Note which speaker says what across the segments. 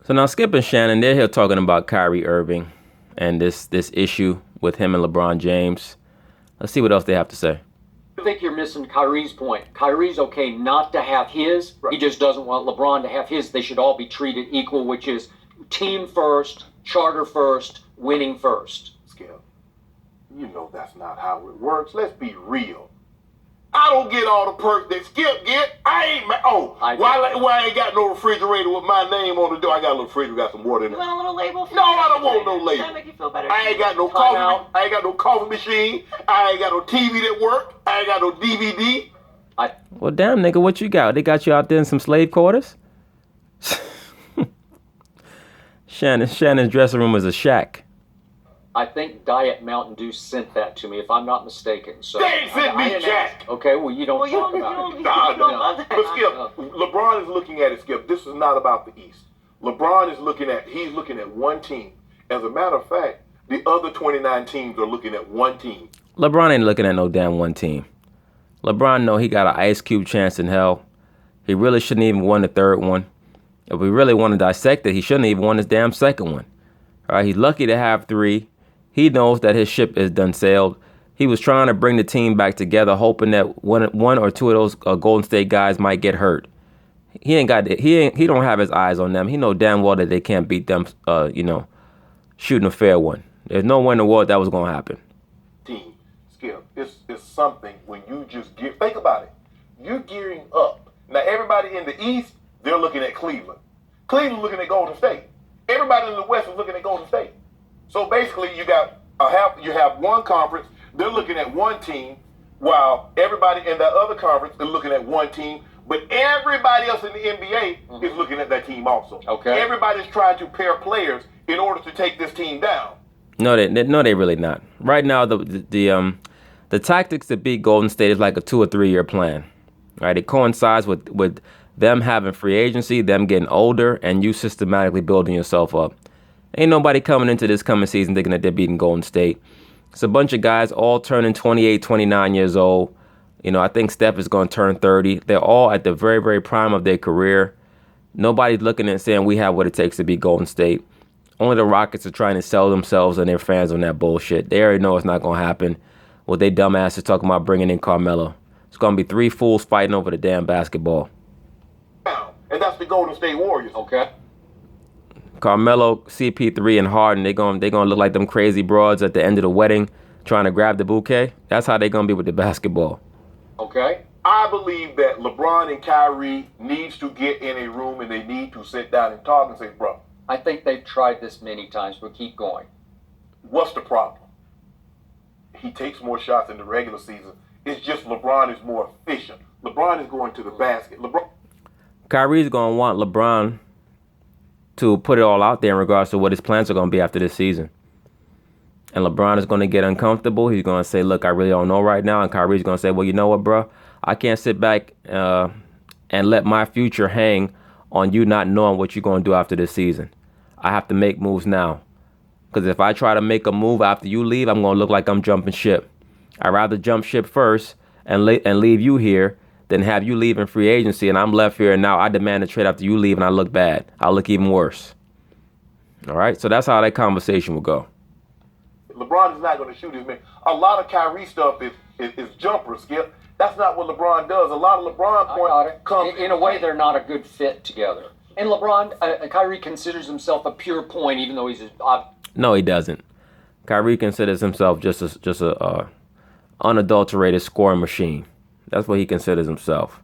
Speaker 1: So now Skip and Shannon, they're here talking about Kyrie Irving and this issue with him and LeBron James. Let's see what else they have to say.
Speaker 2: I think you're missing Kyrie's point. Kyrie's okay not to have his. He just doesn't want LeBron to have his. They should all be treated equal, which is team first, charter first, winning first.
Speaker 3: Skip, you know that's not how it works. Let's be real. I don't get all the perks that Skip get. I ain't why I ain't got no refrigerator with my name on the door? I got a little refrigerator, got some water in it.
Speaker 4: You want a little label?
Speaker 3: No, I don't want no label.
Speaker 4: That'll make you feel better.
Speaker 3: I ain't got no coffee. I ain't got no coffee machine. I ain't got no TV that work. I ain't got no DVD.
Speaker 1: Well, damn, nigga, what you got? They got you out there in some slave quarters? Shannon's dressing room is a shack.
Speaker 2: I think Diet Mountain Dew sent that to me, if I'm not mistaken. So
Speaker 3: They ain't sent me jack.
Speaker 2: Okay, well, you don't
Speaker 4: Well, you
Speaker 2: talk
Speaker 4: don't-
Speaker 2: about it.
Speaker 4: you don't love that.
Speaker 3: But Skip, LeBron is looking at it, Skip. This is not about the East. LeBron is looking at one team. As a matter of fact, the other 29 teams are looking at one team.
Speaker 1: LeBron ain't looking at no damn one team. LeBron know he got an ice cube chance in hell. He really shouldn't even won the third one. If we really want to dissect it, he shouldn't even won his damn second one. All right, he's lucky to have 3. He knows that his ship is done sailed. He was trying to bring the team back together, hoping that one or two of those Golden State guys might get hurt. He don't have his eyes on them. He know damn well that they can't beat them. Shooting a fair one. There's no way in the world that was gonna happen.
Speaker 3: Team, Skip, it's something when you just think about it. You're gearing up. Now everybody in the East, they're looking at Cleveland. Cleveland's looking at Golden State. Everybody in the West is looking at Golden State. So basically, you have one conference. They're looking at one team, while everybody in that other conference is looking at one team. But everybody else in the NBA is looking at that team also.
Speaker 2: Okay.
Speaker 3: Everybody's trying to pair players in order to take this team down.
Speaker 1: No, they really not. Right now, the tactics to beat Golden State is like a 2 or 3 year plan. Right, it coincides with them having free agency, them getting older, and you systematically building yourself up. Ain't nobody coming into this coming season thinking that they're beating Golden State. It's a bunch of guys all turning 28, 29 years old. I think Steph is going to turn 30. They're all at the very, very prime of their career. Nobody's looking and saying we have what it takes to beat Golden State. Only the Rockets are trying to sell themselves and their fans on that bullshit. They already know it's not going to happen. Well, they dumbasses talking about bringing in Carmelo. It's going to be 3 fools fighting over the damn basketball.
Speaker 3: And that's the Golden State Warriors.
Speaker 2: Okay.
Speaker 1: Carmelo, CP3, and Harden, they gonna look like them crazy broads at the end of the wedding trying to grab the bouquet. That's how they gonna be with the basketball.
Speaker 2: Okay.
Speaker 3: I believe that LeBron and Kyrie needs to get in a room and they need to sit down and talk and say, bro,
Speaker 2: I think they've tried this many times, but keep going.
Speaker 3: what's the problem? He takes more shots in the regular season. It's just LeBron is more efficient. LeBron is going to the basket.
Speaker 1: Kyrie's gonna want LeBron to put it all out there in regards to what his plans are going to be after this season. And LeBron is going to get uncomfortable. He's going to say, look, I really don't know right now. And Kyrie's going to say, well, you know what, bro? I can't sit back and let my future hang on you not knowing what you're going to do after this season. I have to make moves now. Because if I try to make a move after you leave, I'm going to look like I'm jumping ship. I'd rather jump ship first and leave you here than have you leave in free agency and I'm left here and now I demand a trade after you leave and I look bad. I'll look even worse. All right? So that's how that conversation will go.
Speaker 3: LeBron is not going to shoot his man. A lot of Kyrie stuff is jumper, Skip. That's not what LeBron does. A lot of LeBron points come
Speaker 2: in a way they're not a good fit together. And LeBron, Kyrie considers himself a pure point, even though he's
Speaker 1: No, he doesn't. Kyrie considers himself just a unadulterated scoring machine. That's what he considers himself.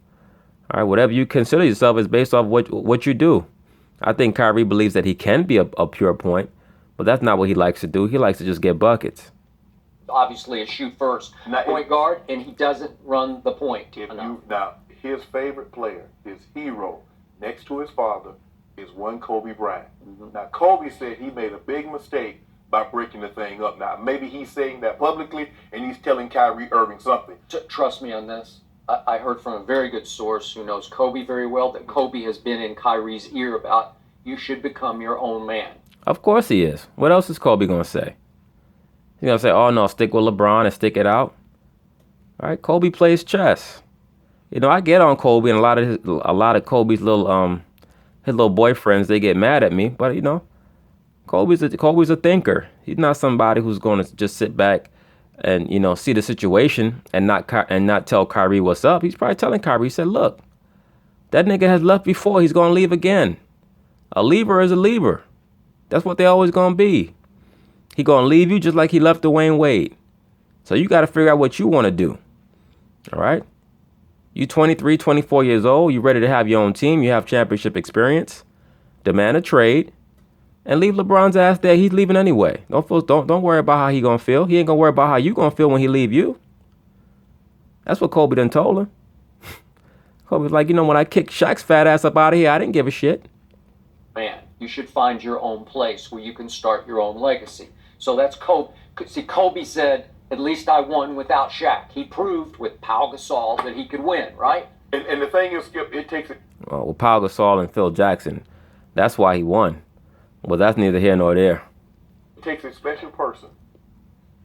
Speaker 1: All right, whatever you consider yourself is based off what you do. I think Kyrie believes that he can be a pure point, but that's not what he likes to do. He likes to just get buckets.
Speaker 2: obviously a shoot first point guard, and he doesn't run the point.
Speaker 3: Now, his favorite player, his hero, next to his father, is one Kobe Bryant. Mm-hmm. Now, Kobe said he made a big mistake by breaking the thing up. Now, maybe he's saying that publicly, and he's telling Kyrie Irving something.
Speaker 2: Trust me on this. I heard from a very good source who knows Kobe very well that Kobe has been in Kyrie's ear about you should become your own man.
Speaker 1: Of course he is. What else is Kobe going to say? He's going to say, oh, no, stick with LeBron and stick it out. All right, Kobe plays chess. You know, I get on Kobe and a lot of Kobe's little his little boyfriends, they get mad at me. But, Kobe's a thinker. He's not somebody who's going to just sit back and, see the situation and not tell Kyrie what's up. He's probably telling Kyrie, he said, look, that nigga has left before. He's going to leave again. A leaver is a leaver. That's what they always going to be. He going to leave you just like he left Dwayne Wade. So you got to figure out what you want to do. All right? You 23, 24 years old. You ready to have your own team. You have championship experience. Demand a trade. And leave LeBron's ass there. He's leaving anyway. Don't worry about how he going to feel. He ain't going to worry about how you going to feel when he leave you. That's what Kobe done told him. Kobe's like, when I kicked Shaq's fat ass up out of here, I didn't give a shit.
Speaker 2: Man, you should find your own place where you can start your own legacy. So that's Kobe. See, Kobe said, at least I won without Shaq. He proved with Pau Gasol that he could win, right?
Speaker 3: And the thing is, Skip, it takes it.
Speaker 1: Well, with Pau Gasol and Phil Jackson, that's why he won. Well, that's neither here nor there.
Speaker 3: It takes a special person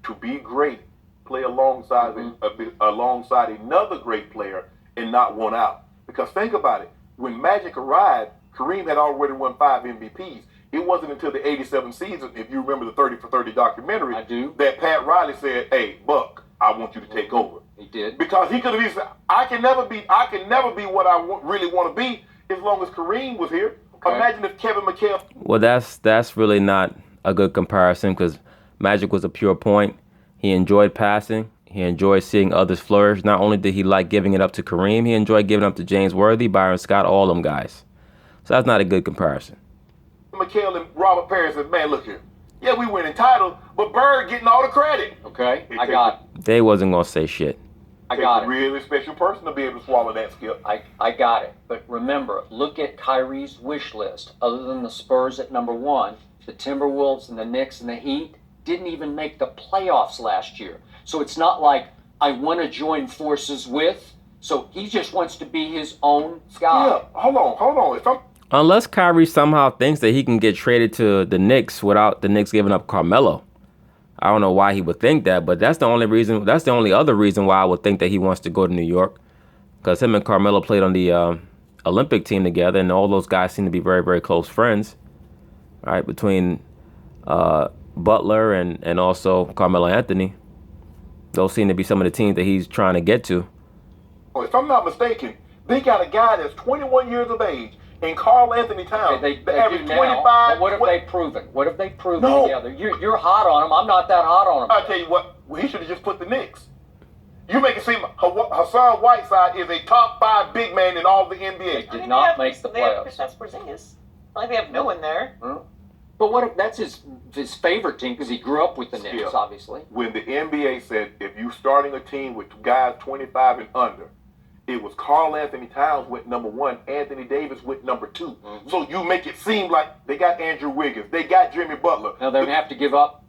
Speaker 3: to be great, play alongside another great player, and not one out. Because think about it. When Magic arrived, Kareem had already won 5 MVPs. It wasn't until the 87 season, if you remember the 30 for 30 documentary,
Speaker 2: I do,
Speaker 3: that Pat Riley said, hey, Buck, I want you to take over.
Speaker 2: He did.
Speaker 3: Because he could have said, I can never be what I really want to be as long as Kareem was here. Okay. Imagine if Kevin McHale.
Speaker 1: Well, that's really not a good comparison because Magic was a pure point. He enjoyed passing. He enjoyed seeing others flourish. Not only did he like giving it up to Kareem, he enjoyed giving up to James Worthy, Byron Scott, all them guys. So that's not a good comparison.
Speaker 3: McHale and Robert Perry said, man, look here. Yeah, we winning titles, but Bird getting all the credit.
Speaker 2: Okay, I got it.
Speaker 1: They wasn't going to say shit.
Speaker 2: I got it.
Speaker 3: A really special person to be able to swallow that, Skip.
Speaker 2: I got it. But remember, look at Kyrie's wish list. Other than the Spurs at number 1, the Timberwolves and the Knicks and the Heat didn't even make the playoffs last year. So it's not like I want to join forces with. So he just wants to be his own guy.
Speaker 3: Yeah, hold on.
Speaker 1: Unless Kyrie somehow thinks that he can get traded to the Knicks without the Knicks giving up Carmelo. I don't know why he would think that, but that's the only reason. That's the only other reason why I would think that he wants to go to New York, because him and Carmelo played on the Olympic team together, and all those guys seem to be very, very close friends. All right, between Butler and also Carmelo Anthony, those seem to be some of the teams that he's trying to get to.
Speaker 3: If I'm not mistaken, they got a guy that's 21 years of age. And Carl Anthony Towns,
Speaker 2: they
Speaker 3: average 25.
Speaker 2: But what have they proven? What have they proven together? You're hot on him. I'm not that hot on him.
Speaker 3: I'll tell you what, he should have just put the Knicks. You make it seem Hassan Whiteside is a top 5 big man in all the NBA.
Speaker 2: They did not make the playoffs.
Speaker 4: That's Porzingis. Like they have no one there.
Speaker 2: But what if that's his favorite team because he grew up with the Knicks, obviously.
Speaker 3: When the NBA said if you starting a team with guys 25 and under, it was Carl Anthony Towns went number 1, Anthony Davis went number 2. Mm-hmm. So you make it seem like they got Andrew Wiggins, they got Jimmy Butler.
Speaker 2: Now they're going to have to give up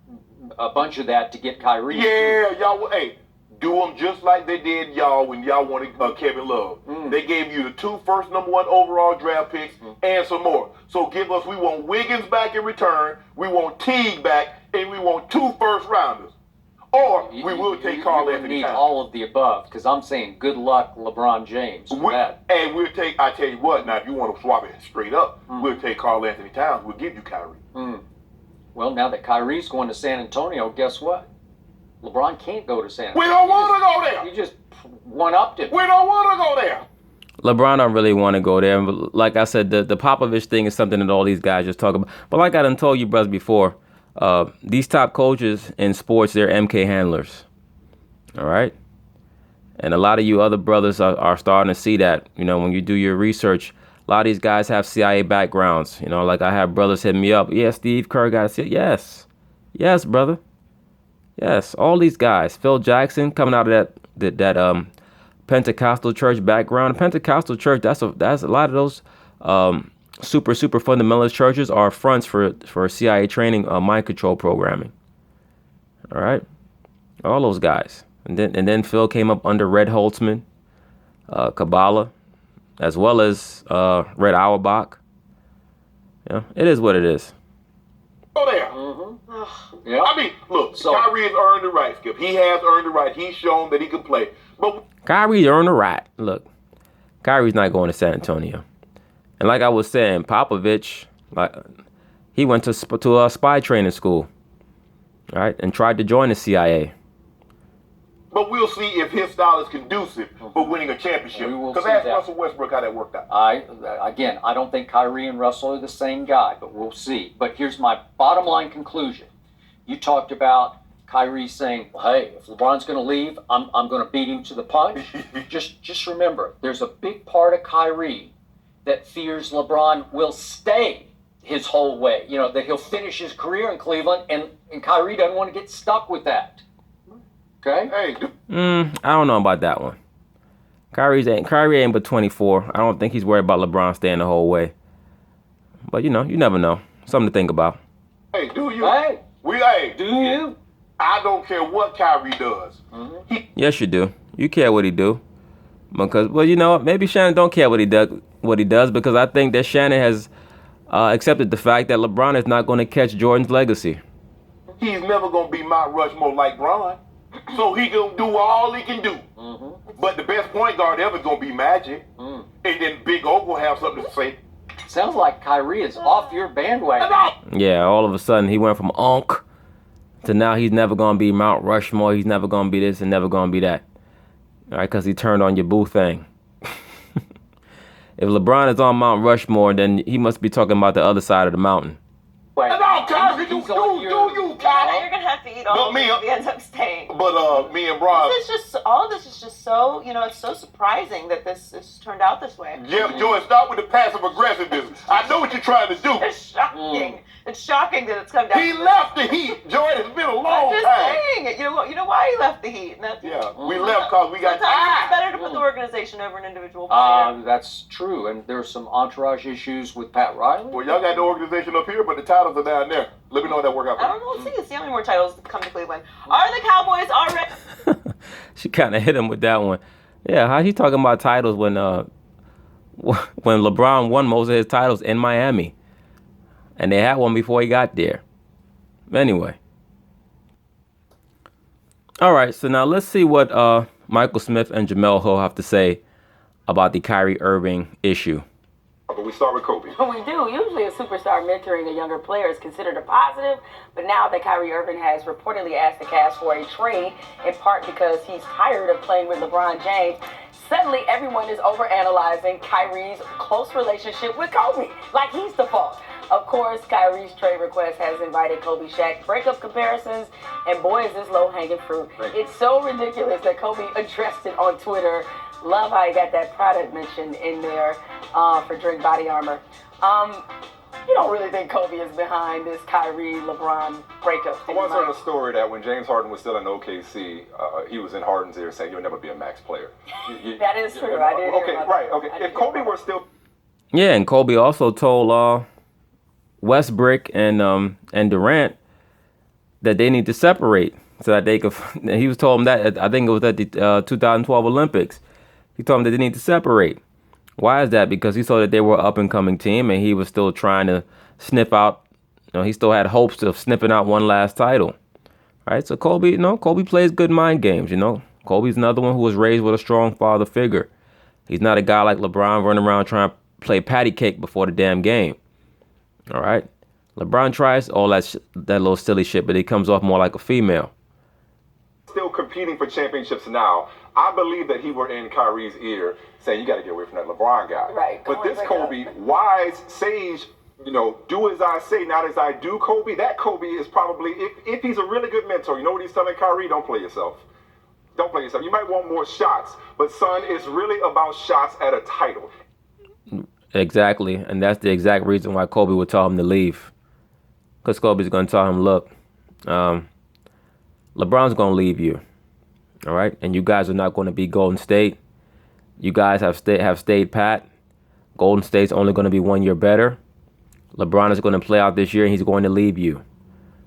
Speaker 2: a bunch of that to get Kyrie.
Speaker 3: Yeah, y'all, hey, do them just like they did y'all when y'all wanted Kevin Love. They gave you the 2 first number 1 overall draft picks and some more. So we want Wiggins back in return, we want Teague back, and we want 2 first rounders. Or we will take Carl Anthony Towns.
Speaker 2: Need all of the above, because I'm saying good luck, LeBron James.
Speaker 3: And we'll take, I tell you what, now if you want to swap it straight up, we'll take Carl Anthony Towns. We'll give you Kyrie.
Speaker 2: Well, now that Kyrie's going to San Antonio, guess what? LeBron can't go to San Antonio.
Speaker 3: We don't want to go there.
Speaker 2: You just one-upped him.
Speaker 3: We don't want to go there.
Speaker 1: LeBron don't really want to go there. Like I said, the Popovich thing is something that all these guys just talk about. But like I done told you brothers before, these top coaches in sports, they're MK handlers. All right? And a lot of you other brothers are starting to see that. When you do your research, a lot of these guys have CIA backgrounds. Like I have brothers hit me up. Yeah, Steve Kerr got to see it. Yes. Yes, brother. Yes, all these guys. Phil Jackson coming out of that Pentecostal church background. Pentecostal church, that's a lot of those super fundamentalist churches are fronts for CIA training, mind control programming. All right, all those guys, and then Phil came up under Red Holtzman, Kabbalah, as well as Red Auerbach. Yeah, it is what it is.
Speaker 3: Go there. Yeah. I mean, look, Kyrie has earned the right, Skip. He has earned the right. He's shown that he can play. But
Speaker 1: Kyrie earned the right. Look, Kyrie's not going to San Antonio. And like I was saying, Popovich, like he went to a spy training school, right, and tried to join the CIA.
Speaker 3: But we'll see if his style is conducive for winning a championship.
Speaker 2: We will
Speaker 3: Because
Speaker 2: see
Speaker 3: ask
Speaker 2: that.
Speaker 3: Russell Westbrook how that worked out.
Speaker 2: I don't think Kyrie and Russell are the same guy, but we'll see. But here's my bottom line conclusion. You talked about Kyrie saying, well, hey, if LeBron's going to leave, I'm going to beat him to the punch. just remember, there's a big part of Kyrie that fears LeBron will stay his whole way. You know, that he'll finish his career in Cleveland, and Kyrie doesn't want to get stuck with that. Okay?
Speaker 3: Hey,
Speaker 1: I don't know about that one. Kyrie ain't but 24. I don't think he's worried about LeBron staying the whole way. But you never know. Something to think about.
Speaker 3: hey, do you?
Speaker 2: Hey,
Speaker 3: Do
Speaker 2: do you?
Speaker 3: I don't care what Kyrie does.
Speaker 1: Yes, you do. You care what he do. Because, well, you know what? Maybe Shannon don't care what he does because I think that Shannon has accepted the fact that LeBron is not going to catch Jordan's legacy.
Speaker 3: He's never going to be Mount Rushmore like Bron. So he going to do all he can do. But the best point guard ever going to be Magic. And then Big O will have something to say.
Speaker 2: Sounds like Kyrie is off your bandwagon.
Speaker 1: Yeah, all of a sudden he went from Onk to now he's never going to be Mount Rushmore. He's never going to be this and never going to be that. All right, because he turned on your boo thing. If LeBron is on Mount Rushmore, then he must be talking about the other side of the mountain.
Speaker 3: No, Kyrie, do you,
Speaker 4: You're
Speaker 3: Kyrie.
Speaker 4: gonna have to eat all of
Speaker 3: But
Speaker 4: it if he ends up staying.
Speaker 3: But me and Bron,
Speaker 4: This is just all of this is just so it's so surprising that this has turned out this way.
Speaker 3: Joy, stop with the passive aggressiveness. I know what you're trying to do.
Speaker 4: It's shocking. It's shocking that it's come down.
Speaker 3: He left the Heat. Joy, it's been a
Speaker 4: I'm
Speaker 3: long
Speaker 4: just
Speaker 3: time.
Speaker 4: saying. You know why he left the Heat? And that's,
Speaker 3: Yeah, we left because we got
Speaker 4: sometimes it's
Speaker 3: tired.
Speaker 4: better to put the organization over an individual player.
Speaker 2: That's true, and there's some entourage issues with Pat Riley.
Speaker 3: Well, y'all got the organization up here, but the titles are down there. Let me know how that work out.
Speaker 4: I don't know. We'll see how many more titles come to Cleveland. Are the Cowboys already?
Speaker 1: She kind of hit him with that one. Yeah, how he talking about titles when LeBron won most of his titles in Miami, and they had one before he got there. Anyway, all right. So now let's see what Michael Smith and Jamel Hill have to say about the Kyrie Irving issue.
Speaker 3: But we start with Kobe.
Speaker 5: We do. Usually a superstar mentoring a younger player is considered a positive, but now that Kyrie Irving has reportedly asked the Cavs for a trade, in part because he's tired of playing with LeBron James, suddenly everyone is overanalyzing Kyrie's close relationship with Kobe, like he's the fault. Of course, Kyrie's trade request has invited Kobe Shaq breakup comparisons, and boy, is this low-hanging fruit. It's so ridiculous that Kobe addressed it on Twitter. Love how he got that product mentioned in there for Drake Body Armor. You don't really think Kobe is behind this Kyrie-LeBron breakup?
Speaker 6: I once heard a story that when James Harden was still in OKC, he was in Harden's ear saying, "You'll never be a max player."
Speaker 5: That is true. I did hear
Speaker 6: Okay,
Speaker 5: about
Speaker 6: right.
Speaker 5: that.
Speaker 6: Okay.
Speaker 5: I did
Speaker 6: If
Speaker 5: hear
Speaker 6: Kobe
Speaker 5: about
Speaker 6: were still
Speaker 1: Yeah, and Kobe also told Westbrook and Durant that they need to separate so that they could. He was told them that I think it was at the 2012 Olympics. He told them that they need to separate. Why is that? Because he saw that they were an up-and-coming team, and he was still trying to sniff out. He still had hopes of sniffing out one last title. All right, so Kobe plays good mind games. Kobe's another one who was raised with a strong father figure. He's not a guy like LeBron running around trying to play patty cake before the damn game. All right, LeBron tries all that little silly shit, but he comes off more like a female.
Speaker 6: still competing for championships now, I believe that he were in Kyrie's ear saying, "You got to get away from that LeBron guy."
Speaker 5: Right.
Speaker 6: But this
Speaker 5: Come on,
Speaker 6: Kobe, wise, sage, do as I say, not as I do. Kobe, that Kobe is probably, if he's a really good mentor, you know what he's telling Kyrie? Don't play yourself. Don't play yourself. You might want more shots, but son, it's really about shots at a title.
Speaker 1: Exactly, and that's the exact reason why Kobe would tell him to leave. Because Kobe's going to tell him, look, LeBron's going to leave you, all right? And you guys are not going to be Golden State. You guys have stayed pat. Golden State's only going to be 1 year better. LeBron is going to play out this year, and he's going to leave you.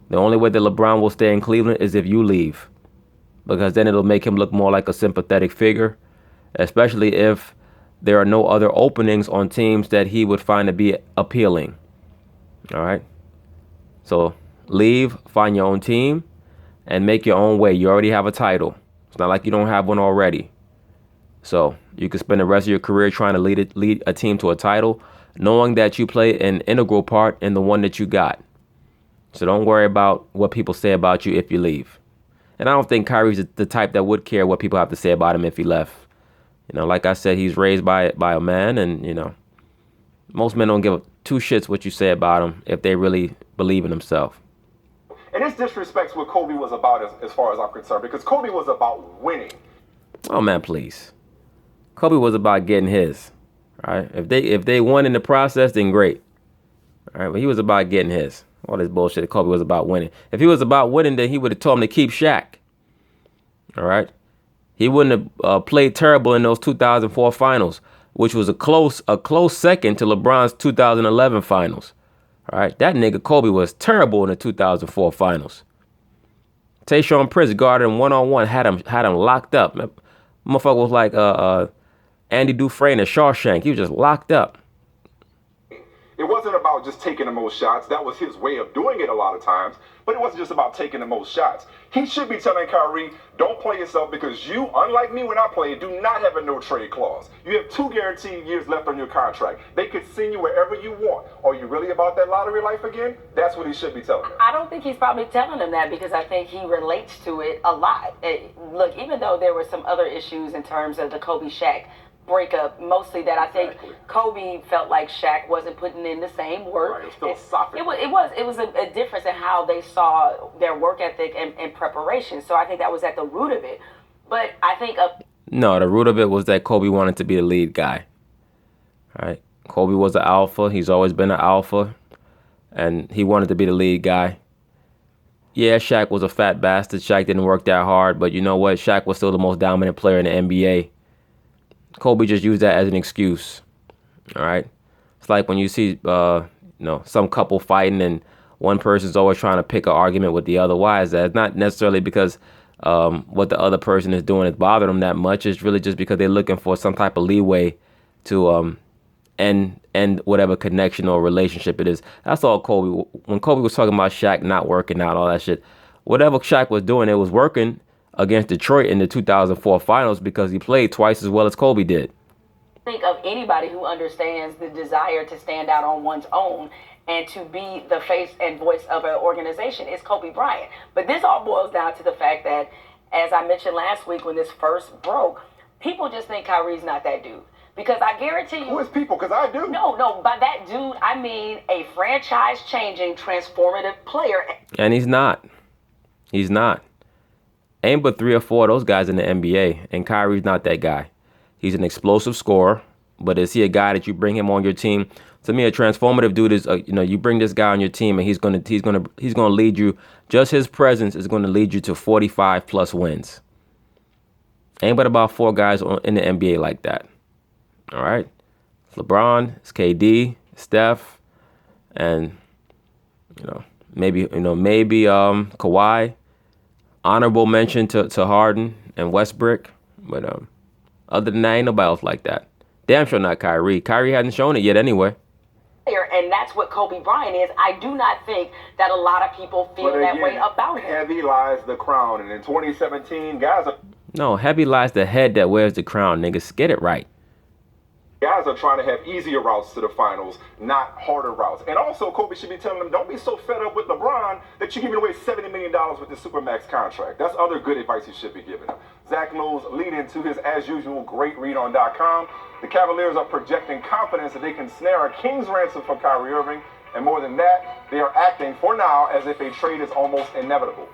Speaker 1: The only way that LeBron will stay in Cleveland is if you leave, because then it'll make him look more like a sympathetic figure, especially if there are no other openings on teams that he would find to be appealing. All right? So leave, find your own team, and make your own way. You already have a title. It's not like you don't have one already. So you can spend the rest of your career trying to lead a team to a title. knowing that you play an integral part in the one that you got. So don't worry about what people say about you if you leave. And I don't think Kyrie's the type that would care what people have to say about him if he left. You know, like I said, he's raised by a man, and, you know, most men don't give two shits what you say about him if they really believe in themselves.
Speaker 6: And this disrespects what Kobe was about as far as I'm concerned, because Kobe was about winning.
Speaker 1: Oh, man, please. Kobe was about getting his. Right? If they won in the process, then great. All right, but he was about getting his. All this bullshit. Kobe was about winning. If he was about winning, then he would have told him to keep Shaq. All right, he wouldn't have played terrible in those 2004 finals, which was a close second to LeBron's 2011 finals. All right, that nigga Kobe was terrible in the 2004 finals. Tayshaun Prince guarded him one-on-one, had him locked up. Motherfucker was like Andy Dufresne at Shawshank. He was just locked up.
Speaker 6: It wasn't about just taking the most shots. That was his way of doing it a lot of times. But it wasn't just about taking the most shots. He should be telling Kyrie, don't play yourself, because you, unlike me when I played, do not have a no-trade clause. You have 2 guaranteed years left on your contract. They could send you wherever you want. Are you really about that lottery life again? That's what he should be telling him.
Speaker 5: I don't think he's probably telling him that, because I think he relates to it a lot. Look, even though there were some other issues in terms of the Kobe-Shaq breakup, mostly that I think Kobe felt like Shaq wasn't putting in the same work.
Speaker 6: Right, philosophical.
Speaker 5: It was a difference in how they saw their work ethic and preparation. So I think that was at the root of it. But I think
Speaker 1: no, the root of it was that Kobe wanted to be the lead guy. All right, Kobe was an alpha. He's always been an alpha, and he wanted to be the lead guy. Yeah, Shaq was a fat bastard. Shaq didn't work that hard, but you know what? Shaq was still the most dominant player in the NBA. Kobe just used that as an excuse. All right, it's like when you see, some couple fighting and one person's always trying to pick an argument with the other. Why is that? It's not necessarily because what the other person is doing is bothering them that much. It's really just because they're looking for some type of leeway to end whatever connection or relationship it is. That's all Kobe. When Kobe was talking about Shaq not working out, all that shit, whatever Shaq was doing, it was working against Detroit in the 2004 finals because he played twice as well as Kobe did.
Speaker 5: Think of anybody who understands the desire to stand out on one's own and to be the face and voice of an organization is Kobe Bryant. But this all boils down to the fact that, as I mentioned last week when this first broke, people just think Kyrie's not that dude. Because I guarantee you...
Speaker 6: Who is people? Because I do.
Speaker 5: No, by that dude, I mean a franchise-changing, transformative player.
Speaker 1: And he's not. He's not. Ain't but 3 or 4 of those guys in the NBA, and Kyrie's not that guy. He's an explosive scorer, but is he a guy that you bring him on your team? To me, a transformative dude is, you bring this guy on your team, and he's gonna lead you. Just his presence is going to lead you to 45 plus wins. Ain't but about 4 guys in the NBA like that. All right, it's LeBron, it's KD, Steph, and maybe Kawhi. Honorable mention to Harden and Westbrook, but other than that, ain't nobody else like that. Damn sure not Kyrie. Kyrie hasn't shown it yet anyway.
Speaker 5: And that's what Kobe Bryant is. I do not think that a lot of people feel that way about him.
Speaker 6: Heavy lies the crown, and in 2017,
Speaker 1: No, heavy lies the head that wears the crown, niggas. Get it right.
Speaker 6: Guys are trying to have easier routes to the finals, not harder routes. And also, Kobe should be telling them, don't be so fed up with LeBron that you're giving away $70 million with the Supermax contract. That's other good advice you should be giving him. Zach Lowe's lead into his, as usual, great read on .com. The Cavaliers are projecting confidence that they can snare a king's ransom for Kyrie Irving. And more than that, they are acting, for now, as if a trade is almost inevitable.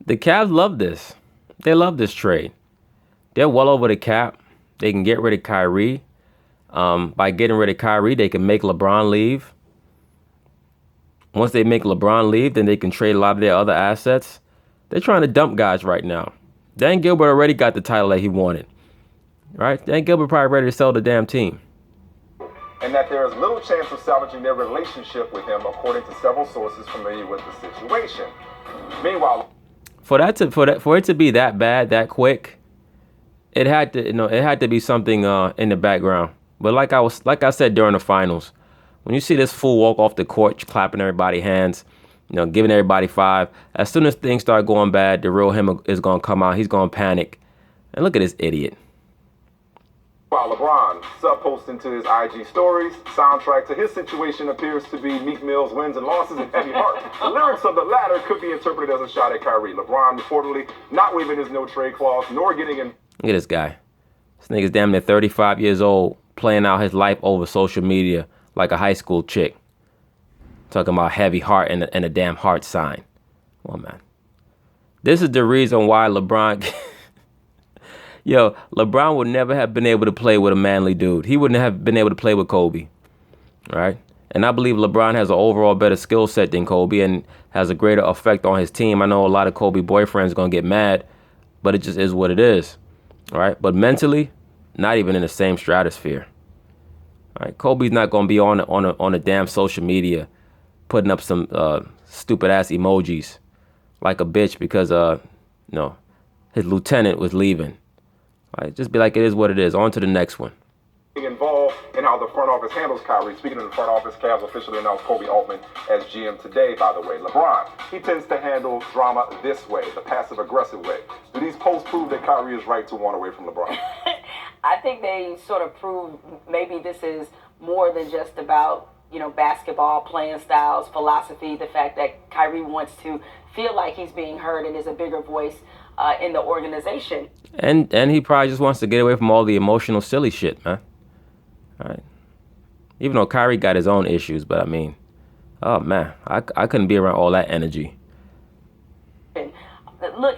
Speaker 1: The Cavs love this. They love this trade. They're well over the cap. They can get rid of Kyrie. By getting rid of Kyrie, they can make LeBron leave. Once they make LeBron leave, then they can trade a lot of their other assets. They're trying to dump guys right now. Dan Gilbert already got the title that he wanted. Right? Dan Gilbert probably ready to sell the damn team.
Speaker 6: And that there is little chance of salvaging their relationship with him, according to several sources familiar with the situation. Meanwhile,
Speaker 1: for it to be that bad, that quick, it had to be something in the background. But like I said during the finals, when you see this fool walk off the court, clapping everybody's hands, giving everybody 5, as soon as things start going bad, the real him is gonna come out. He's gonna panic. And look at this idiot.
Speaker 6: While LeBron sub-posting to his IG stories, soundtrack to his situation appears to be Meek Mill's wins and losses and Heavy Heart. The lyrics of the latter could be interpreted as a shot at Kyrie. LeBron reportedly not waiving his no-trade clause, nor getting in.
Speaker 1: Look at this guy. This nigga's damn near 35 years old, playing out his life over social media like a high school chick. Talking about heavy heart and a damn heart sign. Come on, man. This is the reason why LeBron... Yo, LeBron would never have been able to play with a manly dude. He wouldn't have been able to play with Kobe, right? And I believe LeBron has an overall better skill set than Kobe and has a greater effect on his team. I know a lot of Kobe boyfriends are going to get mad, but it just is what it is, right? But mentally, not even in the same stratosphere. All right? Kobe's not going to be on a damn social media putting up some stupid-ass emojis like a bitch because, his lieutenant was leaving. Right, just be like, it is what it is. On to the next one.
Speaker 6: Involved in how the front office handles Kyrie. Speaking of the front office, Cavs officially announced Kobe Altman as GM today, by the way. LeBron, he tends to handle drama this way, the passive-aggressive way. Do these posts prove that Kyrie is right to want away from LeBron?
Speaker 5: I think they sort of prove maybe this is more than just about, basketball, playing styles, philosophy, the fact that Kyrie wants to feel like he's being heard and is a bigger voice in the organization.
Speaker 1: And he probably just wants to get away from all the emotional, silly shit, man. All right. Even though Kyrie got his own issues, but I mean, oh man, I couldn't be around all that energy.
Speaker 5: Look,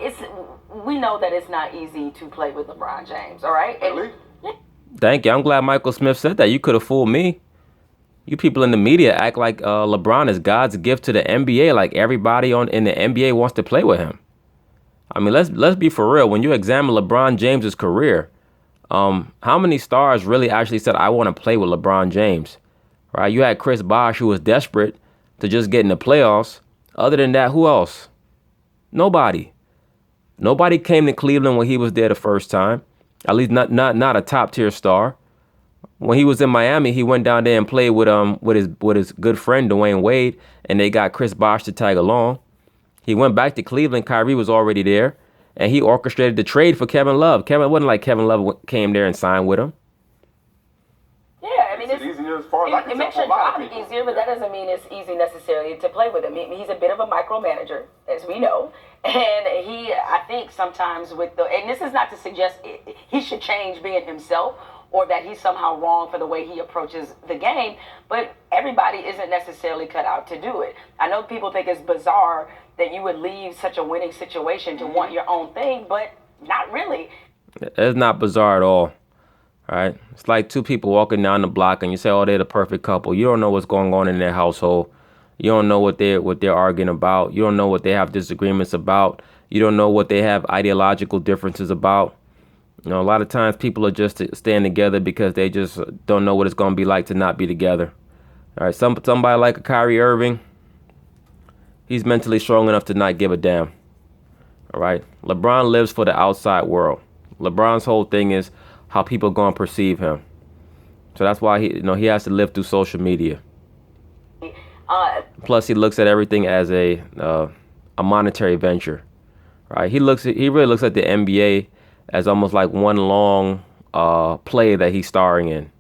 Speaker 5: we know that it's not easy to play with LeBron James, all right?
Speaker 6: Really?
Speaker 1: Thank you. I'm glad Michael Smith said that. You could have fooled me. You people in the media act like LeBron is God's gift to the NBA, like everybody in the NBA wants to play with him. I mean, let's be for real. When you examine LeBron James's career, how many stars really actually said, I want to play with LeBron James? Right? You had Chris Bosh, who was desperate to just get in the playoffs. Other than that, who else? Nobody. Nobody came to Cleveland when he was there the first time. At least not a top tier star. When he was in Miami, he went down there and played with his good friend Dwayne Wade, and they got Chris Bosh to tag along. He went back to Cleveland. Kyrie was already there, and he orchestrated the trade for Kevin Love. It wasn't like Kevin Love came there and signed with him.
Speaker 5: Yeah, I mean,
Speaker 6: It's easier as far as I can
Speaker 5: it
Speaker 6: tell
Speaker 5: makes
Speaker 6: for
Speaker 5: your
Speaker 6: a lot of
Speaker 5: job
Speaker 6: people.
Speaker 5: easier, but that doesn't mean it's easy necessarily to play with him. He's a bit of a micromanager, as we know, and I think sometimes and this is not to suggest he should change being himself or that he's somehow wrong for the way he approaches the game, but everybody isn't necessarily cut out to do it. I know people think it's bizarre that you would leave such a winning situation to want your own thing, but not really.
Speaker 1: It's not bizarre at all. All right. It's like two people walking down the block and you say, oh, they're the perfect couple. You don't know what's going on in their household. You don't know what they're arguing about. You don't know what they have disagreements about. You don't know what they have ideological differences about. A lot of times people are just staying together because they just don't know what it's going to be like to not be together. All right. Somebody like a Kyrie Irving, he's mentally strong enough to not give a damn. All right. LeBron lives for the outside world. LeBron's whole thing is how people are going to perceive him. So that's why he has to live through social media. Plus, he looks at everything as a monetary venture. Right. He really looks at the NBA as almost like one long play that he's starring in.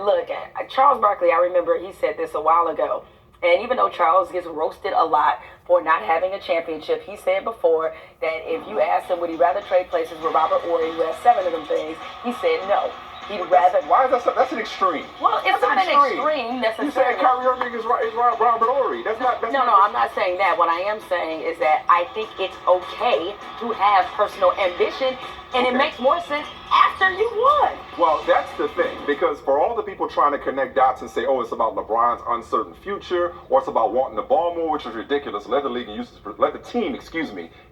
Speaker 5: Look, Charles Barkley, I remember he said this a while ago. And even though Charles gets roasted a lot for not having a championship, he said before that if you asked him would he rather trade places with Robert Horry, who has 7 of them things, he said no. He'd rather.
Speaker 6: Why is that? That's an extreme.
Speaker 5: Well, it's not an extreme necessarily.
Speaker 6: You said Kyrie Irving is Robert Horry. That's not.
Speaker 5: No, I'm not saying that. What I am saying is that I think it's okay to have personal ambition, and it makes more sense after you won.
Speaker 6: Well, that's the thing, because for all the people trying to connect dots and say, oh, it's about LeBron's uncertain future, or it's about wanting the ball more, which is ridiculous. Let the team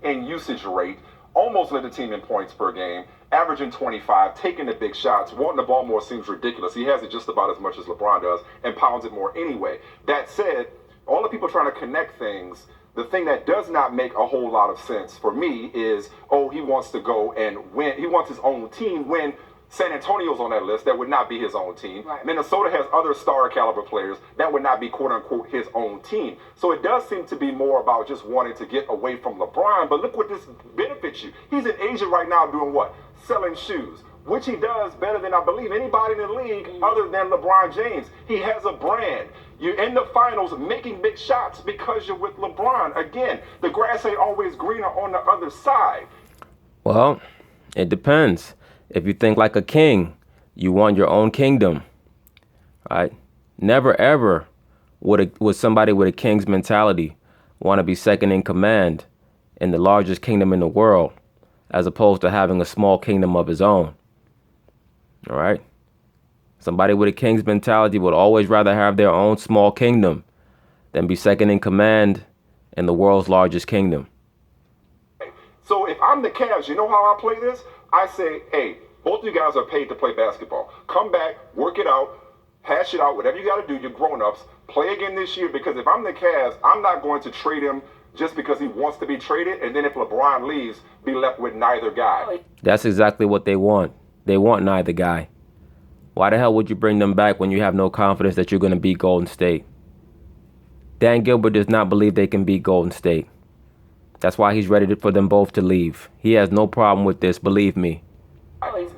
Speaker 6: in usage rate. Almost led the team in points per game, averaging 25, taking the big shots. Wanting the ball more seems ridiculous. He has it just about as much as LeBron does and pounds it more anyway. That said, all the people trying to connect things, the thing that does not make a whole lot of sense for me is, oh, he wants to go and win. He wants his own team win. San Antonio's on that list. That would not be his own team. Right. Minnesota has other star caliber players. That would not be, quote unquote, his own team. So it does seem to be more about just wanting to get away from LeBron. But look what this benefits you. He's in Asia right now doing what? Selling shoes. which he does better than I believe anybody in the league other than LeBron James. He has a brand. You're in the finals making big shots because you're with LeBron. Again, the grass ain't always greener on the other side.
Speaker 1: Well, it depends. If you think like a king, you want your own kingdom, right? Never ever would somebody with a king's mentality want to be second in command in the largest kingdom in the world, as opposed to having a small kingdom of his own. All right? Somebody with a king's mentality would always rather have their own small kingdom than be second in command in the world's largest kingdom.
Speaker 6: So if I'm the Cavs, you know how I play this? I say, hey, both of you guys are paid to play basketball. Come back, work it out, hash it out, whatever you got to do, you're grown-ups. Play again this year, because if I'm the Cavs, I'm not going to trade him just because he wants to be traded, and then if LeBron leaves, be left with neither guy.
Speaker 1: That's exactly what they want. They want neither guy. Why the hell would you bring them back when you have no confidence that you're going to beat Golden State? Dan Gilbert does not believe they can beat Golden State. That's why he's ready for them both to leave. He has no problem with this, believe me.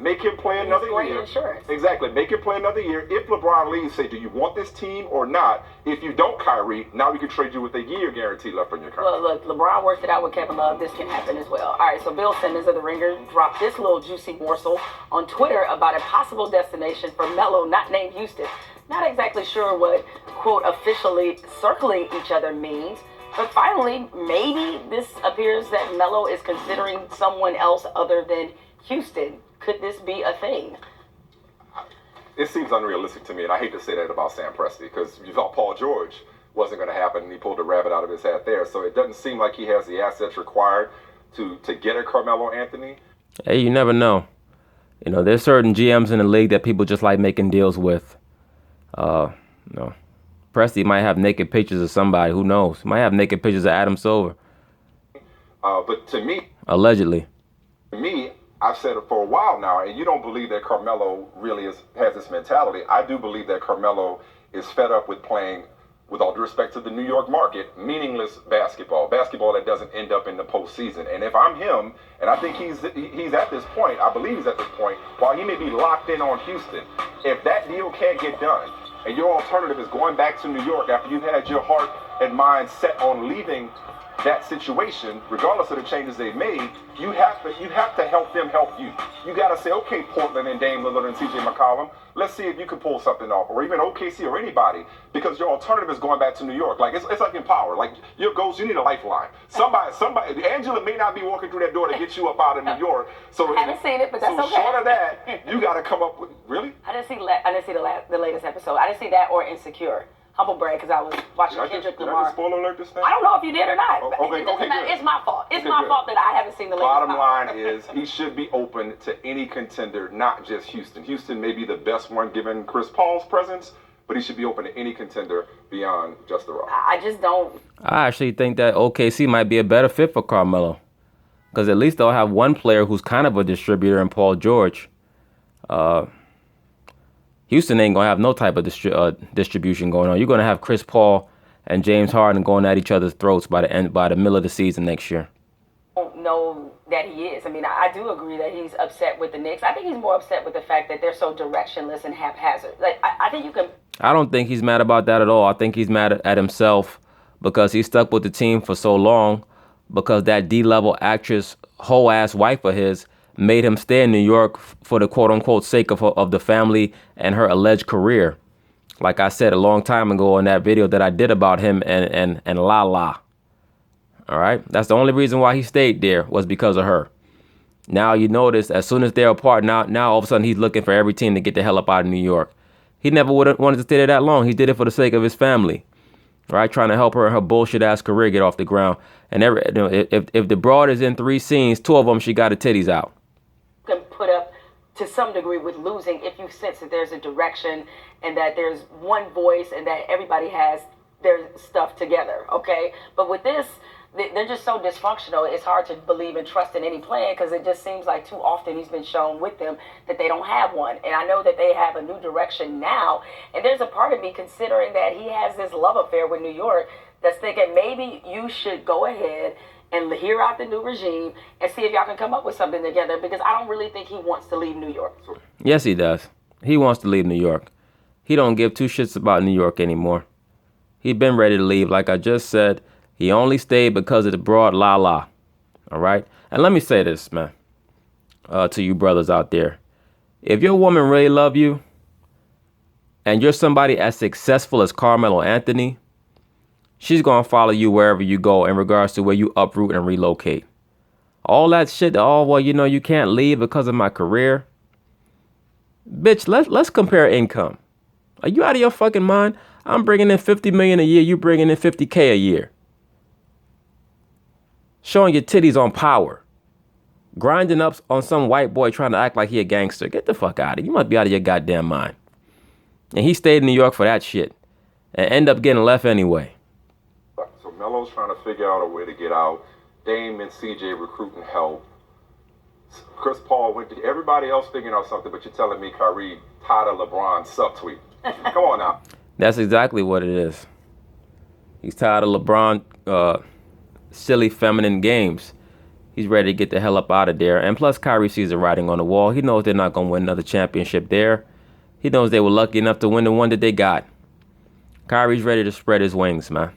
Speaker 6: Make him play another year.
Speaker 5: Insurance.
Speaker 6: Exactly. Make him play another year. If LeBron leaves, say, do you want this team or not? If you don't, Kyrie, now we can trade you with a year guarantee left on your contract.
Speaker 5: Look, LeBron worked it out with Kevin Love. This can happen as well. All right, so Bill Simmons of The Ringer dropped this little juicy morsel on Twitter about a possible destination for Melo, not named Houston. Not exactly sure what, quote, officially circling each other means. But finally, maybe this appears that Melo is considering someone else other than Houston. Could this be a thing?
Speaker 6: It seems unrealistic to me, and I hate to say that about Sam Presti, because you thought Paul George wasn't going to happen, and he pulled a rabbit out of his hat there. So it doesn't seem like he has the assets required to get a Carmelo Anthony.
Speaker 1: Hey, you never know. You know, there's certain GMs in the league that people just like making deals with. Presti might have naked pictures of somebody. Who knows? He might have naked pictures of Adam Silver.
Speaker 6: But to me, I've said it for a while now, and you don't believe that Carmelo really has this mentality. I do believe that Carmelo is fed up with playing, with all due respect to the New York market, meaningless basketball that doesn't end up in the postseason. And if I'm him, and I think he's at this point, I believe he's at this point, while he may be locked in on Houston, if that deal can't get done, and your alternative is going back to New York after you've had your heart and mind set on leaving that situation, regardless of the changes they've made, you have to help them help you. You got to say, okay, Portland and Dame Lillard and CJ McCollum, let's see if you can pull something off, or even OKC or anybody, because your alternative is going back to New York. Like it's like in Power, like your goals, you need a lifeline. Somebody. Angela may not be walking through that door to get you up out of New York. So
Speaker 5: I haven't seen it, but that's okay.
Speaker 6: Short of that, you got to come up with really.
Speaker 5: I didn't see the latest episode. I didn't see that or Insecure. Humble brag, because I was watching Kendrick Lamar.
Speaker 6: Did I just spoiler alert this thing?
Speaker 5: I don't know if you did or not.
Speaker 6: Okay, good.
Speaker 5: It's my fault. It's my fault that I haven't seen the latest.
Speaker 6: Bottom line is he should be open to any contender, not just Houston. Houston may be the best one given Chris Paul's presence, but he should be open to any contender beyond just the Rock.
Speaker 5: I just don't.
Speaker 1: I actually think that OKC might be a better fit for Carmelo, because at least they'll have one player who's kind of a distributor in Paul George. Houston ain't going to have no type of distribution going on. You're going to have Chris Paul and James Harden going at each other's throats by the middle of the season next year.
Speaker 5: I don't know that he is. I mean, I do agree that he's upset with the Knicks. I think he's more upset with the fact that they're so directionless and haphazard. Like, I think you can.
Speaker 1: I don't think he's mad about that at all. I think he's mad at himself because he stuck with the team for so long, because that D-level actress, whole-ass wife of his, made him stay in New York for the quote-unquote sake of the family and her alleged career. Like I said a long time ago in that video that I did about him and Lala. All right? That's the only reason why he stayed there, was because of her. Now you notice, as soon as they're apart, now all of a sudden he's looking for every team to get the hell up out of New York. He never would have wanted to stay there that long. He did it for the sake of his family. Right? Trying to help her and her bullshit-ass career get off the ground. And if the broad is in 3 scenes, 2 of them, she got her titties out.
Speaker 5: Can put up to some degree with losing if you sense that there's a direction and that there's one voice and that everybody has their stuff together, okay? But with this, they're just so dysfunctional, it's hard to believe and trust in any plan, because it just seems like too often he's been shown with them that they don't have one. And I know that they have a new direction now, and there's a part of me considering that he has this love affair with New York that's thinking maybe you should go ahead and hear out the new regime and see if y'all can come up with something together, because I don't really think he wants to leave New York.
Speaker 1: Yes, he does. He wants to leave New York. He don't give two shits about New York anymore. He been ready to leave. Like I just said, he only stayed because of the broad la. All right? And let me say this, man, to you brothers out there. If your woman really love you and you're somebody as successful as Carmelo Anthony, she's going to follow you wherever you go in regards to where you uproot and relocate. All that shit, oh, well, you know, you can't leave because of my career. Bitch, let's compare income. Are you out of your fucking mind? I'm bringing in $50 million a year. You bringing in $50K a year. Showing your titties on Power. Grinding up on some white boy trying to act like he a gangster. Get the fuck out of here. You must be out of your goddamn mind. And he stayed in New York for that shit. And end up getting left anyway.
Speaker 6: So Melo's trying to figure out a way to get out. Dame and CJ recruiting help. Chris Paul went to everybody else figuring out something, but you're telling me Kyrie tired of LeBron's subtweet. Come on now.
Speaker 1: That's exactly what it is. He's tired of LeBron silly feminine games. He's ready to get the hell up out of there. And plus, Kyrie sees the writing on the wall. He knows they're not going to win another championship there. He knows they were lucky enough to win the one that they got. Kyrie's ready to spread his wings, man.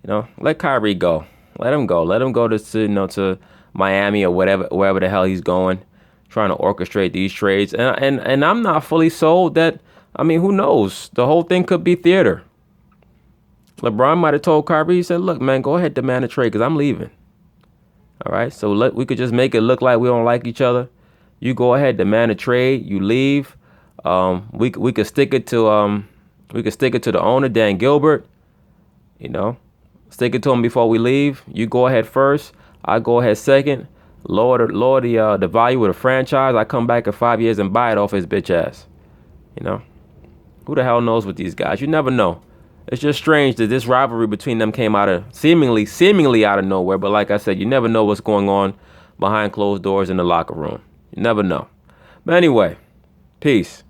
Speaker 1: You know, let Kyrie go. Let him go. Let him go to Miami or wherever the hell he's going, trying to orchestrate these trades. And I'm not fully sold that. I mean, who knows? The whole thing could be theater. LeBron might have told Kyrie, he said, look, man, go ahead, demand a trade because I'm leaving. All right, so we could just make it look like we don't like each other. You go ahead, demand a trade. You leave. We could stick it to the owner, Dan Gilbert. You know, stick it to him before we leave. You go ahead first. I go ahead second. Lower the value of the franchise. I come back in 5 years and buy it off his bitch ass. You know, who the hell knows with these guys? You never know. It's just strange that this rivalry between them came out of seemingly out of nowhere. But like I said, you never know what's going on behind closed doors in the locker room. You never know. But anyway, peace.